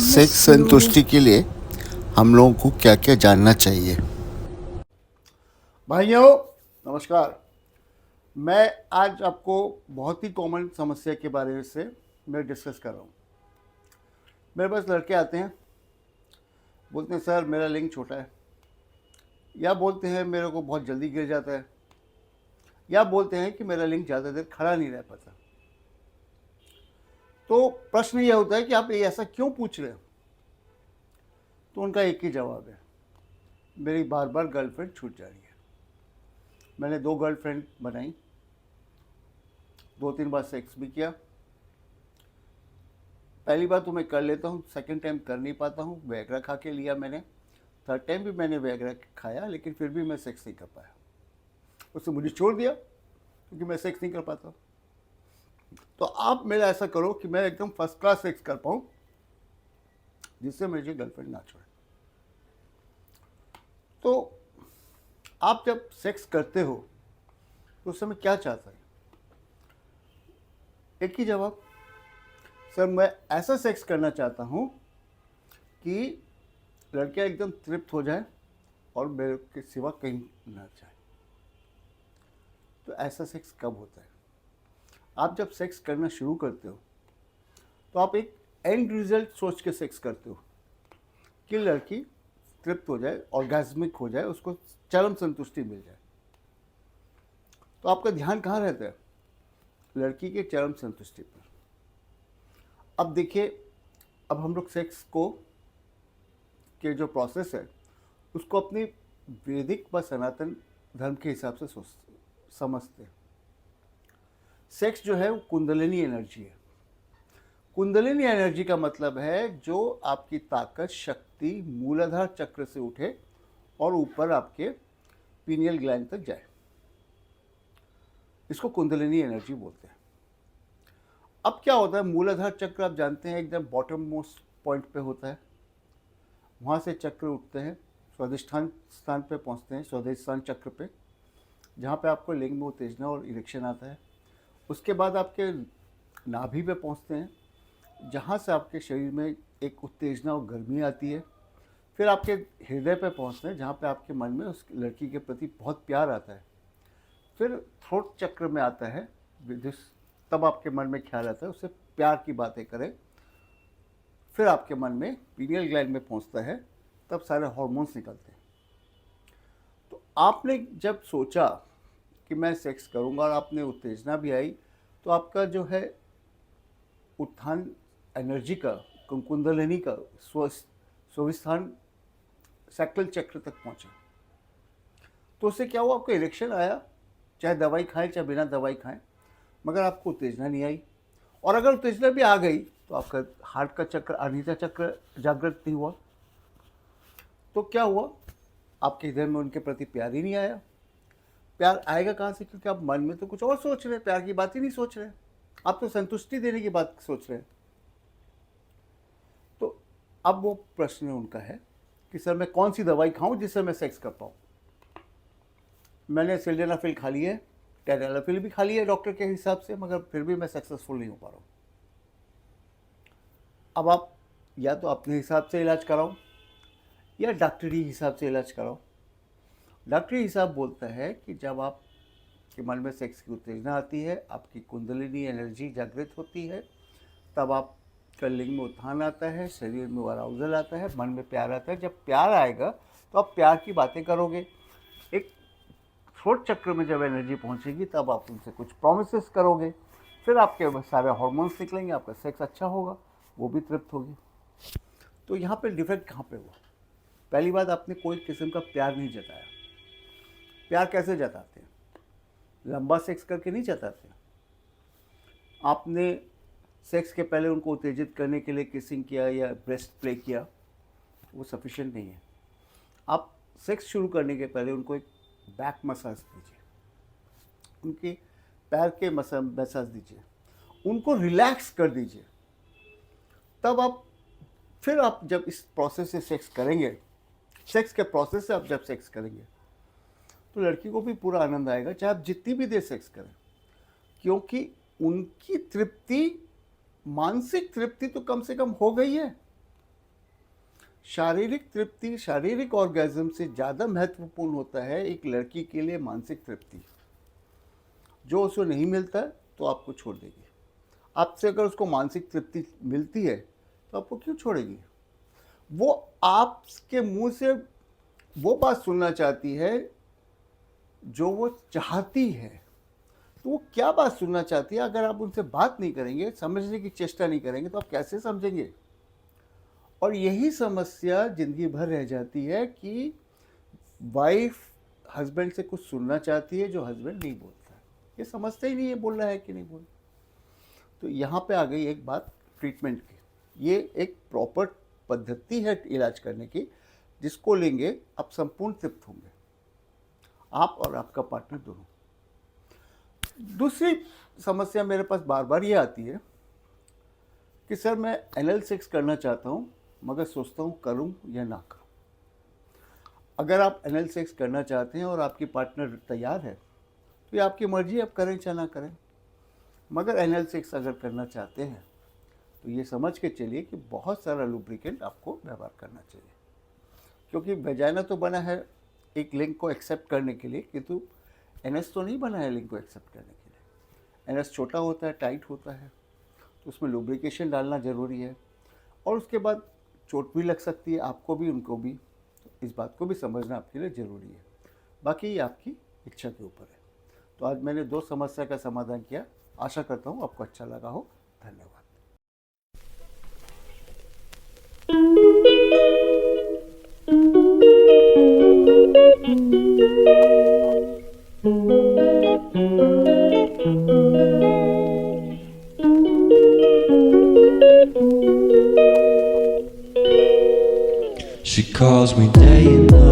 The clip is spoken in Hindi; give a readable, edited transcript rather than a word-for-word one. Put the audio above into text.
सेक्स संतुष्टि के लिए हम लोगों को क्या क्या जानना चाहिए। भाइयों नमस्कार। मैं आज आपको बहुत ही कॉमन समस्या के बारे से मैं डिस्कस कर रहा हूँ। मेरे पास लड़के आते हैं, बोलते हैं सर मेरा लिंग छोटा है, या बोलते हैं मेरे को बहुत जल्दी गिर जाता है, या बोलते हैं कि मेरा लिंग ज़्यादा देर खड़ा नहीं रह पाता। तो प्रश्न यह होता है कि आप ये ऐसा क्यों पूछ रहे हो। तो उनका एक ही जवाब है, मेरी बार बार गर्लफ्रेंड छूट जा रही है। मैंने 2 गर्लफ्रेंड बनाई, 2-3 बार सेक्स भी किया। पहली बार तो मैं कर लेता हूँ, सेकंड टाइम कर नहीं पाता हूँ। वैग्रा खा के लिया मैंने, थर्ड टाइम भी मैंने वैग्रा खाया, लेकिन फिर भी मैं सेक्स नहीं कर पाया। उसने मुझे छोड़ दिया क्योंकि मैं सेक्स नहीं कर पाता। तो आप मेरा ऐसा करो कि मैं एकदम फर्स्ट क्लास सेक्स कर पाऊँ, जिससे मुझे गर्लफ्रेंड ना छोड़े। तो आप जब सेक्स करते हो तो उस समय क्या चाहता है? एक ही जवाब, सर मैं ऐसा सेक्स करना चाहता हूँ कि लड़कियाँ एकदम तृप्त हो जाए और मेरे के सिवा कहीं ना जाए। तो ऐसा सेक्स कब होता है? आप जब सेक्स करना शुरू करते हो तो आप एक एंड रिजल्ट सोच के सेक्स करते हो कि लड़की तृप्त हो जाए, ऑर्गेज्मिक हो जाए, उसको चरम संतुष्टि मिल जाए। तो आपका ध्यान कहाँ रहता है? लड़की के चरम संतुष्टि पर। अब देखिए, अब हम लोग सेक्स को के जो प्रोसेस है उसको अपनी वैदिक व सनातन धर्म के हिसाब से समझते हैं। सेक्स जो है वो कुंडलिनी एनर्जी है। कुंडलिनी एनर्जी का मतलब है जो आपकी ताकत, शक्ति मूलाधार चक्र से उठे और ऊपर आपके पीनियल ग्लैंड तक जाए। इसको कुंडलिनी एनर्जी बोलते हैं। अब क्या होता है, मूलाधार चक्र आप जानते हैं एकदम बॉटम मोस्ट पॉइंट पे होता है। वहाँ से चक्र उठते हैं, स्वादिष्ठान स्थान पे पहुँचते हैं, स्वादिष्ठान चक्र पे, जहाँ पे आपको लिंग में उत्तेजना और इरेक्शन आता है। उसके बाद आपके नाभि पे पहुँचते हैं, जहाँ से आपके शरीर में एक उत्तेजना और गर्मी आती है। फिर आपके हृदय पे पहुँचते हैं, जहाँ पे आपके मन में उस लड़की के प्रति बहुत प्यार आता है। फिर थ्रोट चक्र में आता है, जिस तब आपके मन में ख्याल आता है उससे प्यार की बातें करें। फिर आपके मन में पीनियल ग्लैंड में पहुँचता है, तब सारे हार्मोन्स निकलते हैं। तो आपने जब सोचा कि मैं सेक्स करूँगा और आपने उत्तेजना भी आई, तो आपका जो है उत्थान एनर्जी का, कुंडलिनी का स्वस्थान सैक्रल चक्र तक पहुंचा। तो उससे क्या हुआ, आपको इरेक्शन आया, चाहे दवाई खाएं चाहे बिना दवाई खाएं, मगर आपको उत्तेजना नहीं आई। और अगर उत्तेजना भी आ गई तो आपका हार्ट का चक्र, अनिद्रा चक्र जागृत नहीं हुआ। तो क्या हुआ, आपके हृदय में उनके प्रति प्यार ही नहीं आया। प्यार आएगा कहाँ से? क्योंकि आप मन में तो कुछ और सोच रहे हैं, प्यार की बात ही नहीं सोच रहे हैं। आप तो संतुष्टि देने की बात सोच रहे हैं। तो अब वो प्रश्न उनका है कि सर मैं कौन सी दवाई खाऊं जिससे मैं सेक्स कर पाऊं। मैंने सिल्डेनाफिल खा ली है, टेनालाफिल भी खा ली है डॉक्टर के हिसाब से, मगर फिर भी मैं सक्सेसफुल नहीं हो पा रहा हूँ। अब आप या तो अपने हिसाब से इलाज कराओ या डॉक्टरी हिसाब से इलाज कराओ। डॉक्टरी हिसाब बोलता है कि जब आप के मन में सेक्स की उत्तेजना आती है, आपकी कुंडलिनी एनर्जी जागृत होती है, तब आप लिंग में उत्थान आता है, शरीर में अराउजल आता है, मन में प्यार आता है। जब प्यार आएगा तो आप प्यार की बातें करोगे। एक थ्रोट चक्र में जब एनर्जी पहुंचेगी तब आप उनसे कुछ प्रोमिस करोगे। फिर आपके सारे हार्मोन्स निकलेंगे, आपका सेक्स अच्छा होगा, वो भी तृप्त होगी। तो यहाँ पे डिफेक्ट कहाँ पे हुआ? पहली बात, आपने कोई किस्म का प्यार नहीं जताया। प्यार कैसे जताते हैं? लंबा सेक्स करके नहीं जताते। आपने सेक्स के पहले उनको उत्तेजित करने के लिए किसिंग किया या ब्रेस्ट प्ले किया, वो सफिशिएंट नहीं है। आप सेक्स शुरू करने के पहले उनको एक बैक मसाज दीजिए, उनके पैर के मसाज दीजिए, उनको रिलैक्स कर दीजिए। तब आप फिर आप जब इस प्रोसेस से सेक्स करेंगे, सेक्स के प्रोसेस से आप जब सेक्स करेंगे तो लड़की को भी पूरा आनंद आएगा, चाहे आप जितनी भी देर सेक्स करें, क्योंकि उनकी तृप्ति, मानसिक तृप्ति तो कम से कम हो गई है। शारीरिक तृप्ति, शारीरिक ऑर्गेज्म से ज़्यादा महत्वपूर्ण होता है एक लड़की के लिए मानसिक तृप्ति। जो उसको नहीं मिलता है तो आपको छोड़ देगी। आपसे अगर उसको मानसिक तृप्ति मिलती है तो आपको क्यों छोड़ेगी? वो आपके मुंह से वो बात सुनना चाहती है जो वो चाहती है। तो वो क्या बात सुनना चाहती है? अगर आप उनसे बात नहीं करेंगे, समझने की चेष्टा नहीं करेंगे, तो आप कैसे समझेंगे? और यही समस्या ज़िंदगी भर रह जाती है कि वाइफ हस्बैंड से कुछ सुनना चाहती है जो हस्बैंड नहीं बोलता है। ये समझते ही नहीं है बोल रहा है कि नहीं बोल। तो यहाँ पे आ गई एक बात ट्रीटमेंट की। ये एक प्रॉपर पद्धति है इलाज करने की, जिसको लेंगे आप संपूर्ण तृप्त होंगे, आप और आपका पार्टनर दोनों। दूसरी समस्या मेरे पास बार बार ये आती है कि सर मैं एनल सेक्स करना चाहता हूँ, मगर सोचता हूँ करूँ या ना करूँ। अगर आप एनल सेक्स करना चाहते हैं और आपकी पार्टनर तैयार है तो ये आपकी मर्जी, आप करें चाहे ना करें। मगर एनल सेक्स अगर करना चाहते हैं तो ये समझ के चलिए कि बहुत सारा लुब्रिकेंट आपको व्यवहार करना चाहिए, क्योंकि वेजाइना तो बना है एक लिंग को एक्सेप्ट करने के लिए, किंतु एनएस तो नहीं बना है लिंग को एक्सेप्ट करने के लिए। एनएस छोटा होता है, टाइट होता है, तो उसमें लुब्रिकेशन डालना ज़रूरी है। और उसके बाद चोट भी लग सकती है, आपको भी उनको भी। तो इस बात को भी समझना आपके लिए ज़रूरी है। बाकी ये आपकी इच्छा के ऊपर है। तो आज मैंने 2 समस्या का समाधान किया। आशा करता हूँ आपको अच्छा लगा हो। धन्यवाद। She calls me day and night.